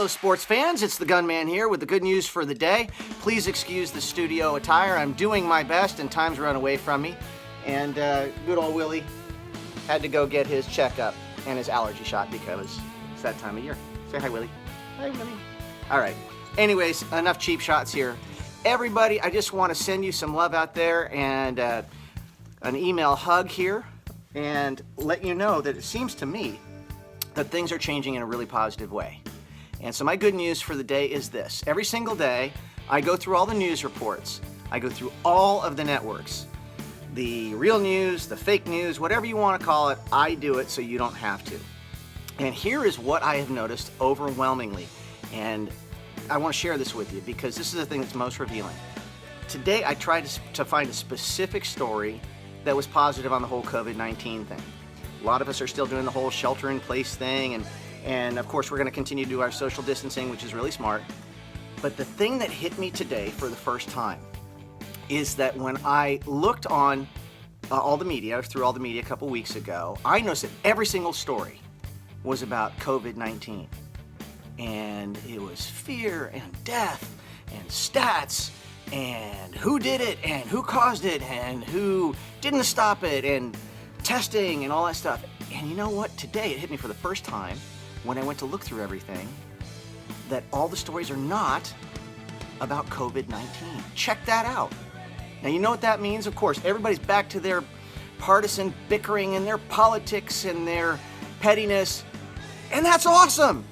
Hello sports fans, it's the Gunman here with the good news for the day. Please excuse the studio attire. I'm doing my best and time's run away from me. And good old Willie had to go get his checkup and his allergy shot because it's that time of year. Say hi, Willie. Hi, Willie. All right. Anyways, enough cheap shots here. Everybody, I just want to send you some love out there and an email hug here and let you know that it seems to me that things are changing in a really positive way. And so my good news for the day is this. Every single day, I go through all the news reports. I go through all of the networks. The real news, the fake news, whatever you want to call it, I do it so you don't have to. And here is what I have noticed overwhelmingly. And I want to share this with you because this is the thing that's most revealing. Today, I tried to find a specific story that was positive on the whole COVID-19 thing. A lot of us are still doing the whole shelter-in-place thing, and of course, we're going to continue to do our social distancing, which is really smart. But the thing that hit me today for the first time is that when I looked on all the media, through all the media a couple weeks ago, I noticed that every single story was about COVID-19. And it was fear and death and stats and who did it and who caused it and who didn't stop it and testing and all that stuff. And you know what? Today it hit me for the first time when I went to look through everything that all the stories are not about COVID-19. Check that out. Now you know what that means? Of course, everybody's back to their partisan bickering and their politics and their pettiness. And that's awesome.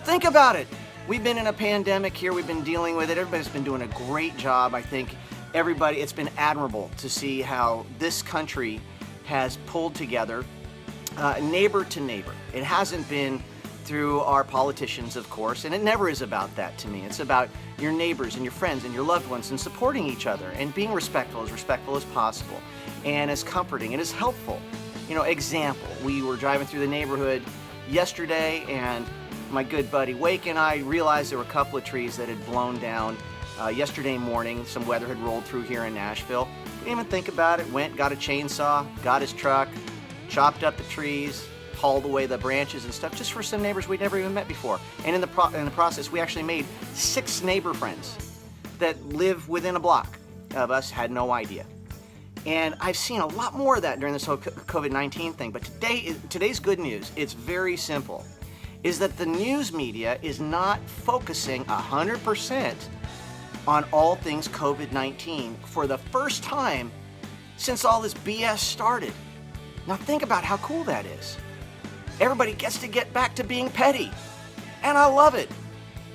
Think about it. We've been in a pandemic here. We've been dealing with it. Everybody's been doing a great job. I think it's been admirable to see how this country has pulled together neighbor to neighbor. It hasn't been through our politicians, of course, and it never is about that to me. It's about your neighbors and your friends and your loved ones and supporting each other and being respectful as possible and as comforting and as helpful. You know, example, we were driving through the neighborhood yesterday and my good buddy Wake and I realized there were a couple of trees that had blown down yesterday morning. Some weather had rolled through here in Nashville. Didn't even think about it. Went, got a chainsaw, got his truck, chopped up the trees, hauled away the branches and stuff just for some neighbors we'd never even met before. And in the process, we actually made 6 neighbor friends that live within a block of us, had no idea. And I've seen a lot more of that during this whole COVID-19 thing. But today's good news, it's very simple, is that the news media is not focusing 100% on all things COVID-19 for the first time since all this BS started. Now think about how cool that is. Everybody gets to get back to being petty, and I love it.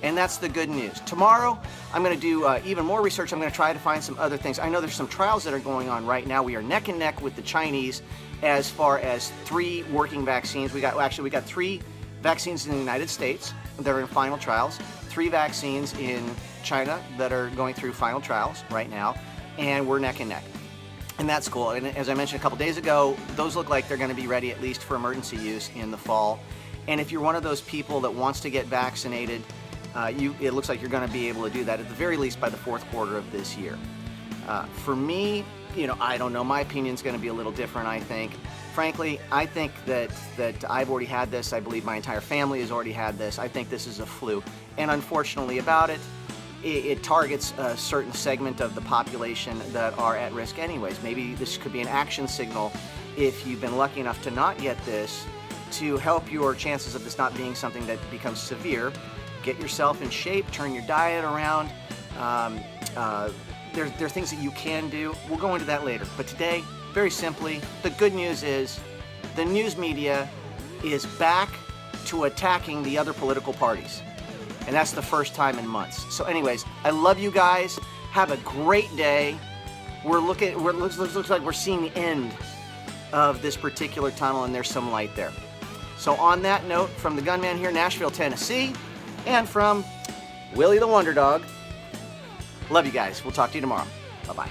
And that's the good news. Tomorrow, I'm going to do even more research. I'm going to try to find some other things. I know there's some trials that are going on right now. We are neck and neck with the Chinese as far as 3 working vaccines. We got 3 vaccines in the United States that are in final trials, 3 vaccines in China that are going through final trials right now, and we're neck and neck. And that's cool. And as I mentioned a couple days ago, those look like they're going to be ready at least for emergency use in the fall. And if you're one of those people that wants to get vaccinated, it looks like you're going to be able to do that at the very least by the 4th quarter of this year. For me, I don't know. My opinion's going to be a little different, I think. Frankly, I think that I've already had this. I believe my entire family has already had this. I think this is a flu. And unfortunately about it targets a certain segment of the population that are at risk anyways. Maybe this could be an action signal if you've been lucky enough to not get this to help your chances of this not being something that becomes severe. Get yourself in shape, turn your diet around. There are things that you can do. We'll go into that later. But today, very simply, the good news is the news media is back to attacking the other political parties. And that's the first time in months. So anyways, I love you guys. Have a great day. Looks like we're seeing the end of this particular tunnel and there's some light there. So on that note, from the Gunman here, Nashville, Tennessee, and from Willie the Wonder Dog, love you guys. We'll talk to you tomorrow. Bye-bye.